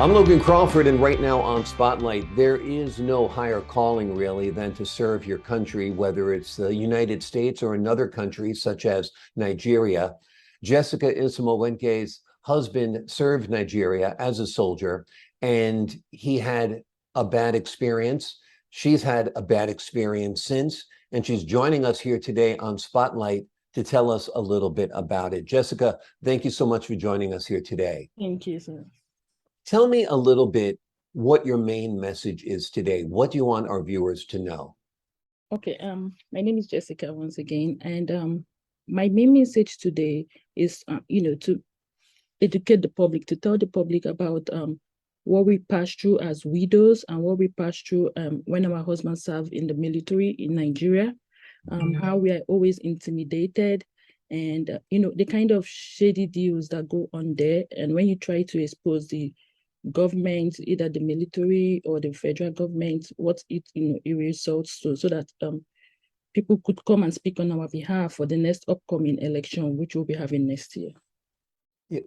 I'm Logan Crawford, and right now on Spotlight, there is no higher calling really than to serve your country, whether it's the United States or another country such as Nigeria. Jessica Isimokwenye's husband served Nigeria as a soldier, and he had a bad experience. She's had a bad experience since, and she's joining us here today on Spotlight to tell us a little bit about it. Jessica, thank you so much for joining us here today. Thank you, sir. Tell me a little bit what your main message is today. What do you want our viewers to know? Okay, my name is Jessica once again, and my main message today is, to educate the public, to tell the public about what we pass through as widows and what we pass through when our husbands serve in the military in Nigeria, how we are always intimidated, and the kind of shady deals that go on there. And when you try to expose the government, either the military or the federal government, what it results to, so that people could come and speak on our behalf for the next upcoming election, which we'll be having next year.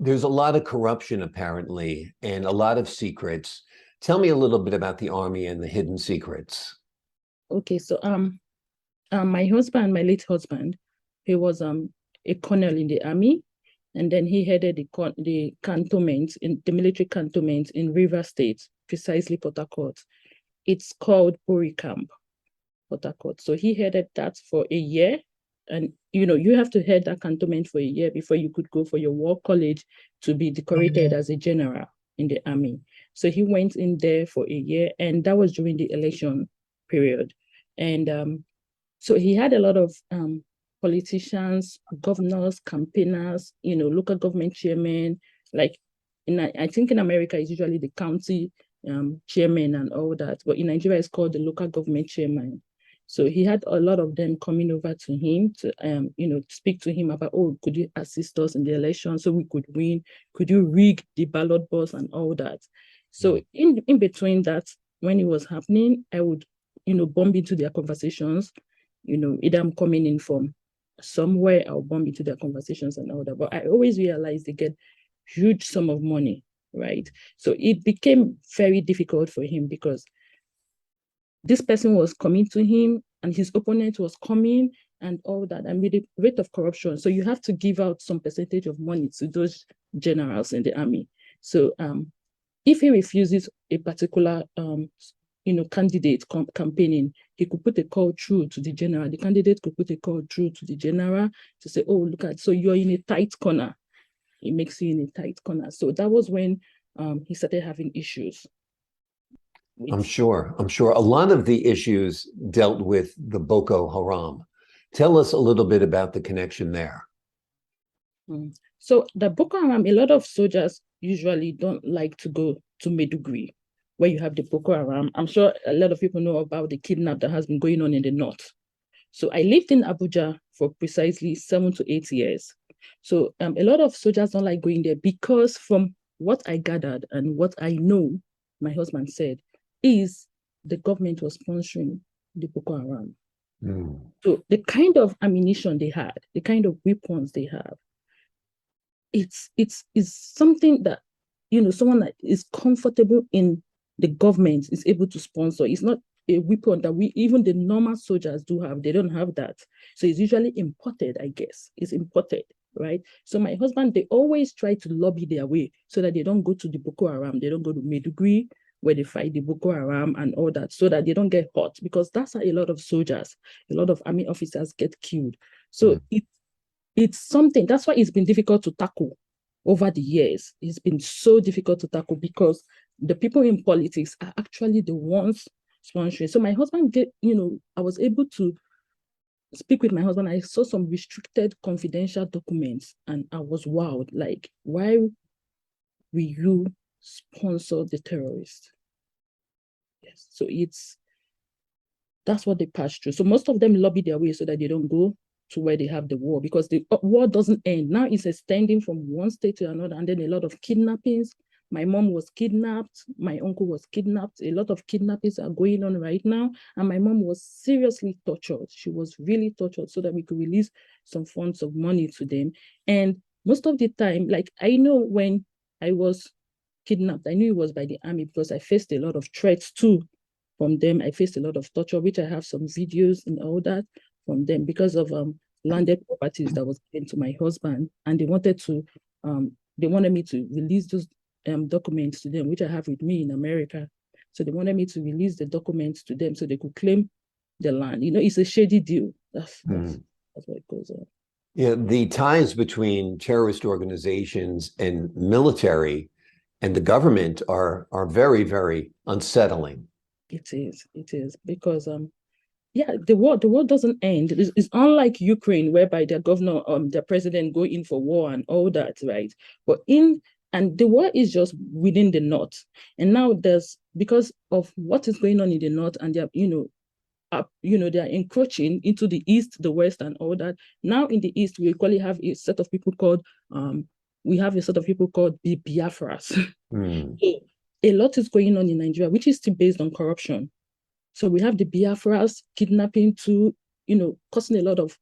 There's a lot of corruption apparently, and a lot of secrets. Tell me a little bit about the Army and the hidden secrets. Okay, so my husband, my late husband, he was a colonel in the Army, and then he headed the cantonment, in the military cantonment in River State, precisely Port Harcourt. It's called Bori Camp, Port Harcourt. So he headed that for a year. And you have to head that cantonment for a year before you could go for your war college to be decorated as a general in the Army. So he went in there for a year, and that was during the election period. And so he had a lot of politicians, governors, campaigners, local government chairmen. Like I think in America, it's usually the county chairman and all that, but in Nigeria, it's called the local government chairman. So he had a lot of them coming over to him to, speak to him about, oh, could you assist us in the election so we could win? Could you rig the ballot box and all that? So in between that, when it was happening, I would, bump into their conversations. Either I'm coming in from somewhere, I'll bump into their conversations and all that. But I always realized they get huge sum of money, right? So it became very difficult for him because this person was coming to him and his opponent was coming and all that. And with the rate of corruption, so you have to give out some percentage of money to those generals in the Army. So if he refuses a particular candidate campaigning, he could put a call through to the general. The candidate could put a call through to the general to say, oh, look at, so you're in a tight corner. It makes you in a tight corner. So that was when he started having issues. I'm sure a lot of the issues dealt with the Boko Haram. Tell us a little bit about the connection there. So the Boko Haram, a lot of soldiers usually don't like to go to Maiduguri, where you have the Boko Haram. I'm sure a lot of people know about the kidnap that has been going on in the north. So I lived in Abuja for precisely 7 to 8 years. So a lot of soldiers don't like going there because from what I gathered and what I know, my husband said, is the government was sponsoring the Boko Haram. So the kind of ammunition they had, the kind of weapons they have, it's something that, someone that is comfortable in the government is able to sponsor. It's not a weapon that even the normal soldiers do have. They don't have that. So it's usually imported, I guess. It's imported, right? So my husband, they always try to lobby their way so that they don't go to the Boko Haram. They don't go to Maiduguri, where they fight the Boko Haram and all that, so that they don't get hurt, because that's how a lot of soldiers, a lot of army officers get killed. So it's something, that's why it's been difficult to tackle over the years. It's been so difficult to tackle because the people in politics are actually the ones sponsoring. So my husband, I was able to speak with my husband. I saw some restricted confidential documents and I was wowed, like, why will you sponsor the terrorists? Yes, so that's what they pass through. So most of them lobby their way so that they don't go to where they have the war, because the war doesn't end. Now it's extending from one state to another, and then a lot of kidnappings. My mom was kidnapped. My uncle was kidnapped. A lot of kidnappings are going on right now. And my mom was seriously tortured. She was really tortured so that we could release some funds of money to them. And most of the time, like, I know when I was kidnapped, I knew it was by the army because I faced a lot of threats too from them. I faced a lot of torture, which I have some videos and all that from them because of landed properties that was given to my husband, and they wanted me to release those documents to them, which I have with me in America. So they wanted me to release the documents to them so they could claim the land. It's a shady deal. That's what it goes on. Yeah, the ties between terrorist organizations and military and the government are very, very unsettling. It is because the war doesn't end. It's unlike Ukraine, whereby their governor, their president go in for war and all that, right? And the war is just within the north. And now because of what is going on in the north, and they're, they're encroaching into the east, the west, and all that. Now in the east, we equally have a set of people called the Biafras. A lot is going on in Nigeria, which is still based on corruption. So we have the Biafras kidnapping too, causing a lot of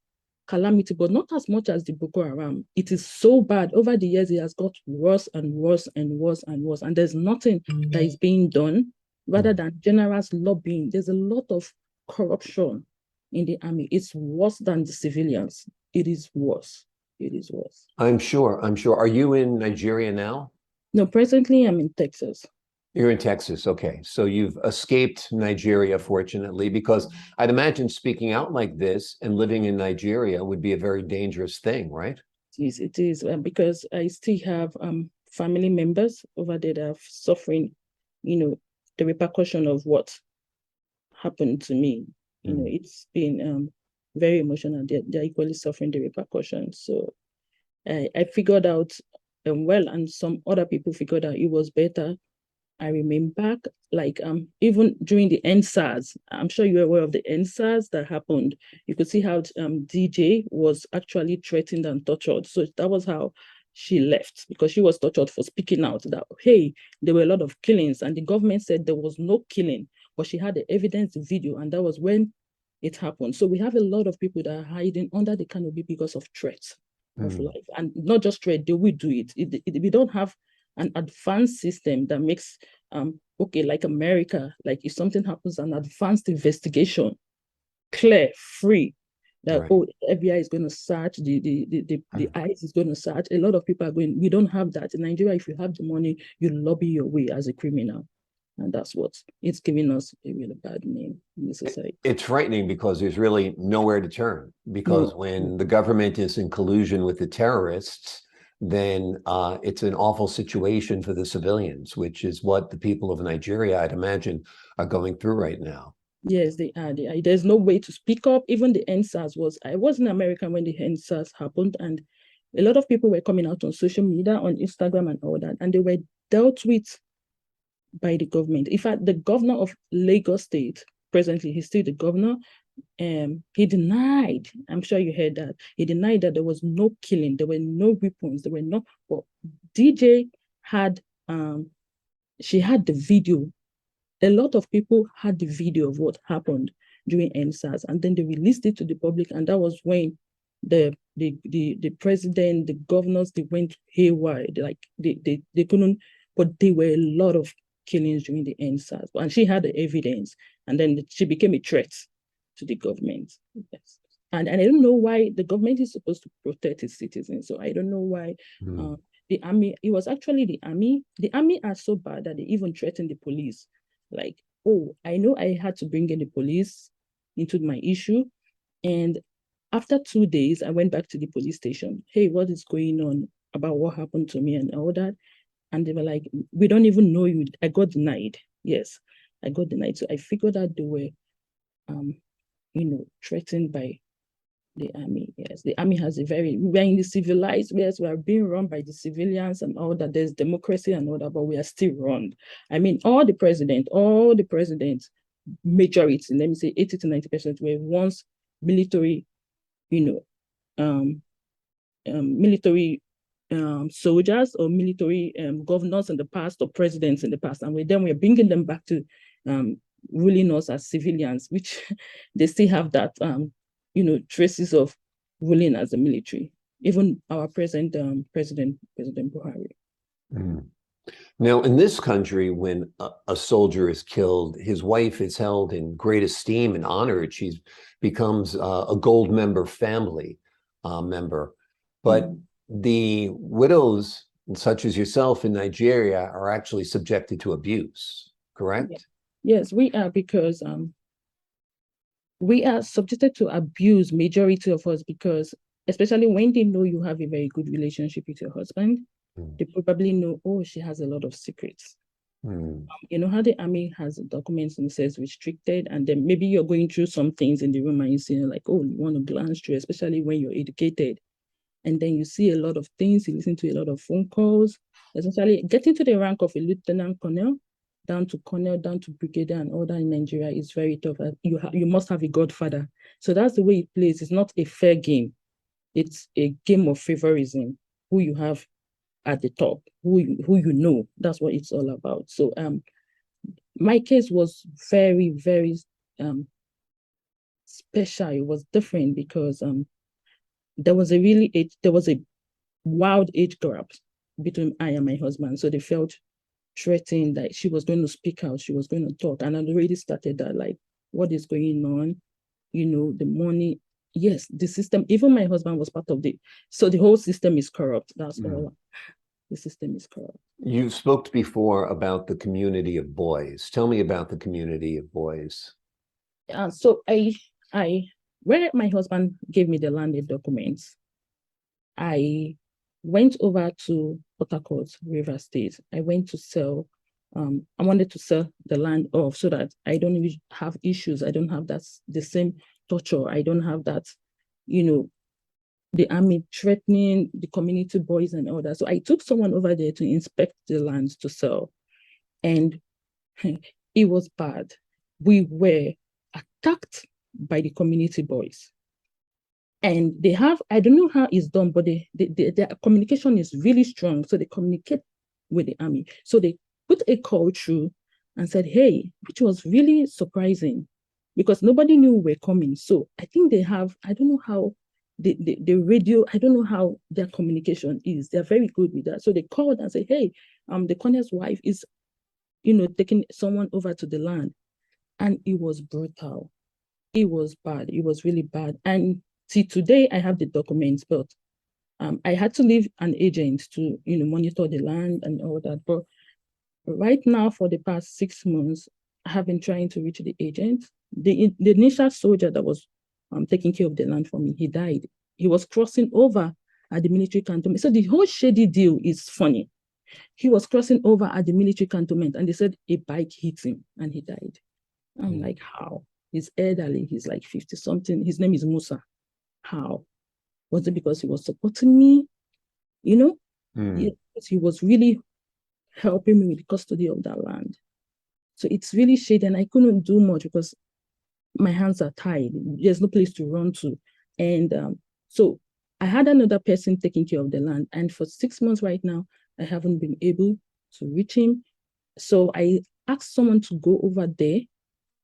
calamity, but not as much as the Boko Haram. It is so bad. Over the years, it has got worse and worse and worse and worse. And there's nothing that is being done rather than generous lobbying. There's a lot of corruption in the army. It's worse than the civilians. It is worse. It is worse. I'm sure. Are you in Nigeria now? No, presently I'm in Texas. You're in Texas. Okay. So you've escaped Nigeria, fortunately, because I'd imagine speaking out like this and living in Nigeria would be a very dangerous thing, right? It is because I still have family members over there that are suffering, the repercussion of what happened to me. It's been very emotional. They're equally suffering the repercussions. So I figured out, and some other people figured out it was better I remain back, even during the NSAS. I'm sure you're aware of the NSAS that happened. You could see how DJ was actually threatened and tortured. So that was how she left, because she was tortured for speaking out that, hey, there were a lot of killings, and the government said there was no killing, but she had the evidence, the video, and that was when it happened. So we have a lot of people that are hiding under the canopy because of threats of life, and not just threat, they will do it. We don't have an advanced system that makes like America, like if something happens, an advanced investigation, clear, free, that right. FBI is going to search, the ICE is going to search. A lot of people are going, we don't have that in Nigeria. If you have the money, you lobby your way as a criminal, and that's what it's giving us a really bad name in the society. It's frightening because there's really nowhere to turn, because when the government is in collusion with the terrorists, then it's an awful situation for the civilians, which is what the people of Nigeria, I'd imagine, are going through right now. Yes, they are. There's no way to speak up. Even the NSAS I was in America when the NSAS happened, and a lot of people were coming out on social media, on Instagram and all that, and they were dealt with by the government. In fact, the governor of Lagos State, presently, he's still the governor, he denied, I'm sure you heard that, he denied that there was no killing, there were no weapons, there were no, but DJ had, she had the video. A lot of people had the video of what happened during NSAS, and then they released it to the public, and that was when the president, the governors, they went haywire. They couldn't, but there were a lot of killings during the NSAS, and she had the evidence, and then she became a threat to the government. Yes. And I don't know why the government is supposed to protect its citizens. So I don't know why the army, it was actually the army. The army are so bad that they even threatened the police. Like, oh, I know I had to bring in the police into my issue. And after 2 days, I went back to the police station. Hey, what is going on about what happened to me and all that? And they were like, we don't even know you. I got denied. Yes, I got denied. So I figured out they were, threatened by the army. Yes, the army has we're in the civilized, yes, we are being run by the civilians and all that. There's democracy and all that, but we are still run. I mean, all the presidents, majority, let me say 80 to 90% were once military, military soldiers or military governors in the past or presidents in the past. And we're bringing them back to ruling us as civilians, which they still have that, traces of ruling as a military. Even our present President Buhari. Now, in this country, when a soldier is killed, his wife is held in great esteem and honored. She becomes a gold member family member. But the widows, such as yourself in Nigeria, are actually subjected to abuse, Yeah. correct? Yes, we are, because we are subjected to abuse, majority of us, because especially when they know you have a very good relationship with your husband, they probably know, oh, she has a lot of secrets. Mm. You know how the army has documents and says restricted, and then maybe you're going through some things in the room and you see like, oh, you want to glance through, especially when you're educated. And then you see a lot of things, you listen to a lot of phone calls, essentially getting to the rank of a lieutenant colonel, down to colonel, down to brigadier and all that in Nigeria is very tough. You must have a godfather. So that's the way it plays. It's not a fair game. It's a game of favorism, who you have at the top, who you know. That's what it's all about. So my case was very, very special. It was different because there was a wild age gap between I and my husband. So they felt threatened that she was going to speak out, she was going to talk. And I already started that, like, what is going on? You know, the money. Yes, the system, even my husband was part of so the whole system is corrupt. That's all. The system is corrupt. You spoke before about the community of boys. Tell me about the community of boys. So I, where my husband gave me the landed documents, I went over to Port Harcourt, River State. I went to sell, I wanted to sell the land off so that I don't have issues. I don't have the same torture. I don't have that, you know, the army threatening the community boys and all that. So I took someone over there to inspect the land to sell. And it was bad. We were attacked by the community boys. And they have, I don't know how it's done, but their communication is really strong. So they communicate with the army. So they put a call through and said, hey, which was really surprising because nobody knew we were coming. So I think they have, I don't know how the radio, I don't know how their communication is. They're very good with that. So they called and said, hey, the colonel's wife is, taking someone over to the land. And it was brutal. It was bad. It was really bad. And see, today I have the documents, but I had to leave an agent to, monitor the land and all that. But right now, for the past 6 months, I have been trying to reach the agent. The initial soldier that was taking care of the land for me, he died. He was crossing over at the military cantonment. So the whole shady deal is funny. He was crossing over at the military cantonment and they said a bike hit him and he died. I'm like, how? He's elderly. He's like 50 something. His name is Musa. How? Was it because he was supporting me? He was really helping me with the custody of that land. So it's really shady and I couldn't do much because my hands are tied. There's no place to run to. And so I had another person taking care of the land. And for 6 months right now, I haven't been able to reach him. So I asked someone to go over there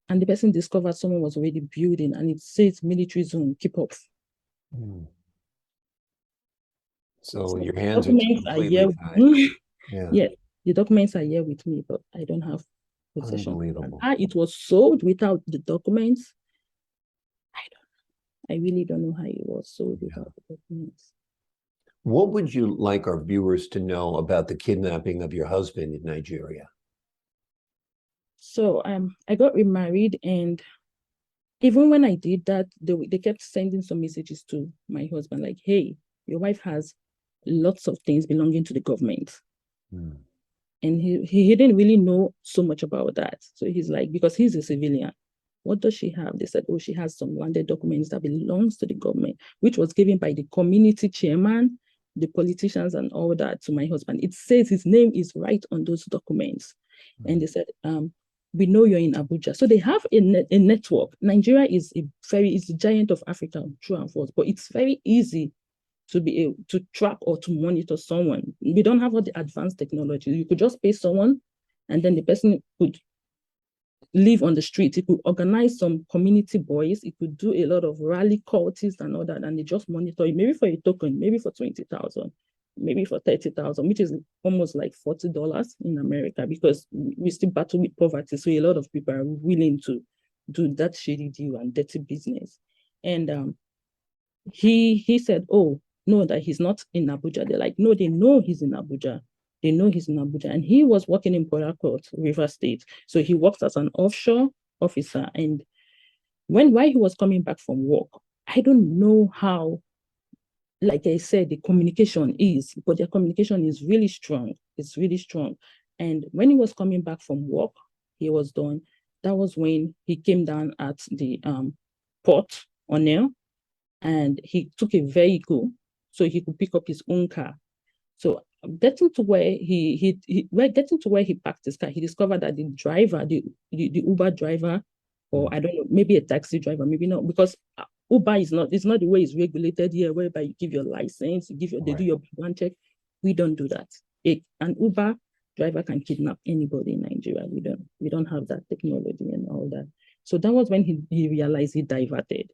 and the person discovered someone was already building and it says military zone, keep off. So your The hands are documents are here. completely tied. Yeah. Yes, the documents are here with me, but I don't have possession. Unbelievable. And it was sold without the documents. I really don't know how it was sold without the documents. What would you like our viewers to know about the kidnapping of your husband in Nigeria? So I got remarried, and even when I did that, they kept sending some messages to my husband, like, hey, your wife has lots of things belonging to the government. And he didn't really know so much about that. So he's like, because he's a civilian, what does she have? They said, oh, she has some landed documents that belongs to the government, which was given by the community chairman, the politicians and all that to my husband. It says his name is right on those documents. And they said, we know you're in Abuja. So they have a network. Nigeria is a giant of Africa, true and false, but it's very easy to be able to track or to monitor someone. We don't have all the advanced technology. You could just pay someone and then the person could live on the street. It could organize some community boys. It could do a lot of rally cultists and all that, and they just monitor it, maybe for a token, maybe for 20,000. maybe for 30,000, which is almost like $40 in America, because we still battle with poverty. So a lot of people are willing to do that shady deal and dirty business. And he said, oh, no, that he's not in Abuja. They're like, no, they know he's in Abuja. They know he's in Abuja. And he was working in Port Harcourt, River State. So he worked as an offshore officer. And while he was coming back from work, I don't know how, like I said, the communication is, but their communication is really strong. It's really strong. And when he was coming back from work, he was done. That was when he came down at the port on air, and he took a vehicle so he could pick up his own car. So getting to where getting to where he parked his car, he discovered that the driver, the Uber driver, or I don't know, maybe a taxi driver, maybe not, because Uber is not, it's not the way it's regulated here, whereby you give your license, they do your background check. We don't do that. An Uber driver can kidnap anybody in Nigeria. We don't have that technology and all that. So that was when he realized he diverted.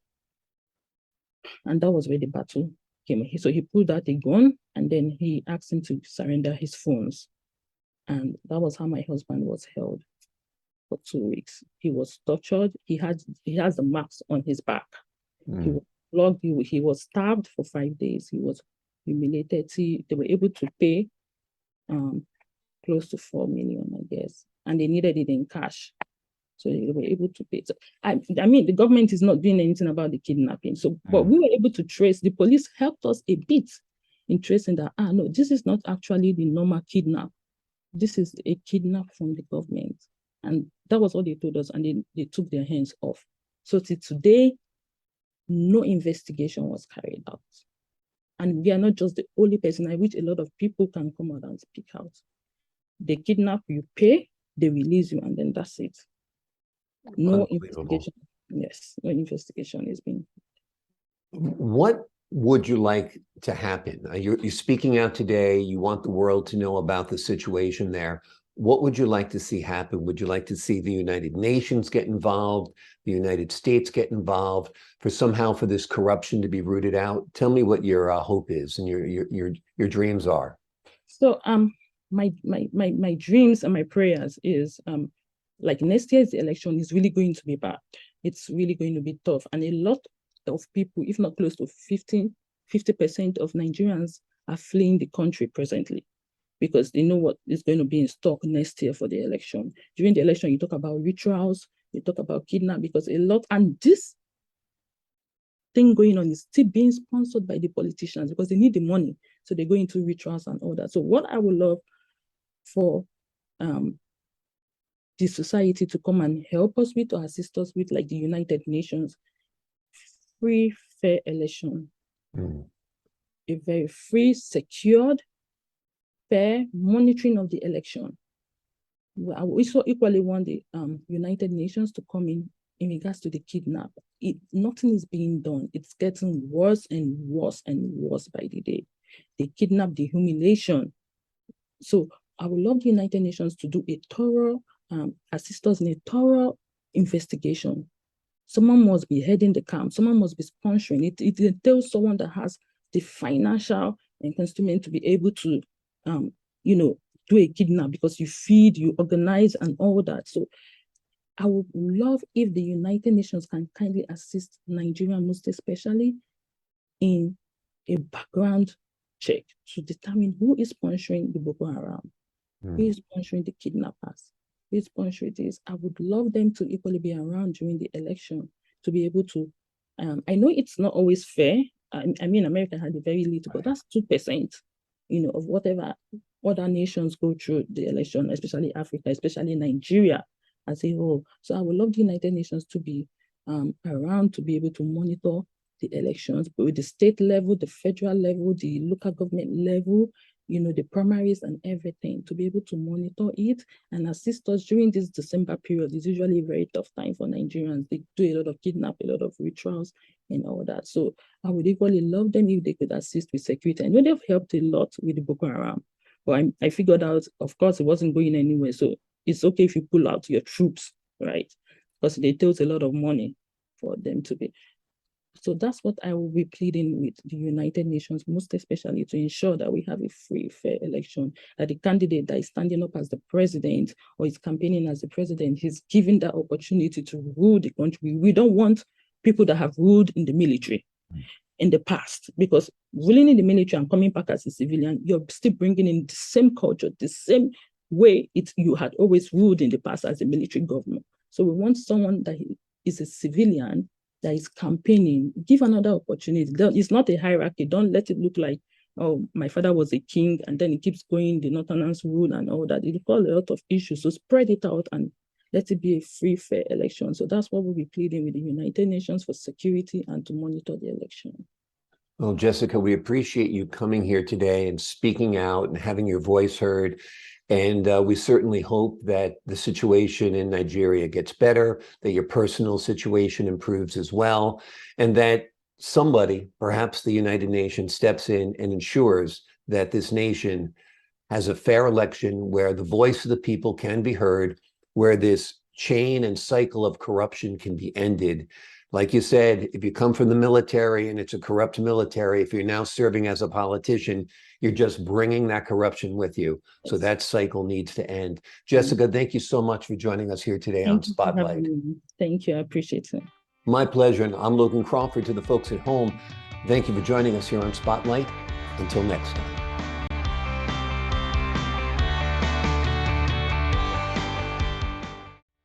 And that was where the battle came. So he pulled out a gun, and then he asked him to surrender his phones. And that was how my husband was held for 2 weeks. He was tortured. He has the marks on his back. He was flogged. He was starved for 5 days. He was humiliated. They were able to pay close to 4 million, I guess, and they needed it in cash. So they were able to pay. So, I mean, the government is not doing anything about the kidnapping. So, but we were able to trace. The police helped us a bit in tracing that. No, this is not actually the normal kidnap. This is a kidnap from the government, and that was what they told us. And they took their hands off. So till today, no investigation was carried out. And we are not just the only person. I wish a lot of people can come out and speak out. They kidnap you, pay, they release you, and then that's it. No investigation. Yes, no investigation is being. What would you like to happen? You're speaking out today. You want the world to know about the situation there. What would you like to see happen? Would you like to see the United Nations get involved, the United States get involved, for this corruption to be rooted out? Tell me what your hope is and your dreams are. So my dreams and my prayers is like next year's election is really going to be bad. It's really going to be tough. And a lot of people, if not close to 50% of Nigerians are fleeing the country presently because they know what is going to be in stock next year for the election. During the election, you talk about rituals, you talk about kidnap, because a lot, and this thing going on is still being sponsored by the politicians because they need the money. So they go into rituals and all that. So what I would love for the society to come and help us with or assist us with, like the United Nations, free, fair election. A very free, secured, fair monitoring of the election. I also equally want the United Nations to come in regards to the kidnap. Nothing is being done. It's getting worse and worse and worse by the day. The kidnap, the humiliation. So I would love the United Nations to do a thorough, assist us in a thorough investigation. Someone must be heading the camp. Someone must be sponsoring it. It entails someone that has the financial instrument to be able to, do a kidnap, because you feed, you organize, and all that. So I would love if the United Nations can kindly assist Nigeria, most especially, in a background check to determine who is sponsoring the Boko Haram, who is sponsoring the kidnappers, who is sponsoring this. I would love them to equally be around during the election to be able to. I know it's not always fair. I mean, America had a very little, but that's 2%, of whatever other nations go through the election, especially Africa, especially Nigeria as a whole. So I would love the United Nations to be around to be able to monitor the elections, but with the state level, the federal level, the local government level, the primaries and everything, to be able to monitor it and assist us during this December period. It's usually a very tough time for Nigerians. They do a lot of kidnap, a lot of rituals and all that. So I would equally love them if they could assist with security. I know they've helped a lot with the Boko Haram, but I figured out, of course, it wasn't going anywhere. So it's okay if you pull out your troops, right? Because they take a lot of money for them to be. So that's what I will be pleading with the United Nations, most especially to ensure that we have a free, fair election, that the candidate that is standing up as the president or is campaigning as the president is given that opportunity to rule the country. We don't want people that have ruled in the military in the past, because ruling in the military and coming back as a civilian, you're still bringing in the same culture, the same way you had always ruled in the past as a military government. So we want someone that is a civilian that is campaigning. Give another opportunity. It's not a hierarchy. Don't let it look like, oh, my father was a king and then it keeps going, the Northerners rule and all that. It'll cause a lot of issues. So spread it out and let it be a free, fair election. So that's what we'll be pleading with the United Nations for security and to monitor the election. Well, Jessica, we appreciate you coming here today and speaking out and having your voice heard. And we certainly hope that the situation in Nigeria gets better, that your personal situation improves as well, and that somebody, perhaps the United Nations, steps in and ensures that this nation has a fair election where the voice of the people can be heard, where this chain and cycle of corruption can be ended. Like you said, if you come from the military and it's a corrupt military, if you're now serving as a politician, you're just bringing that corruption with you. So that cycle needs to end. Jessica, thank you so much for joining us here today on Spotlight. Thank you. I appreciate it. My pleasure. And I'm Logan Crawford. To the folks at home, thank you for joining us here on Spotlight. Until next time.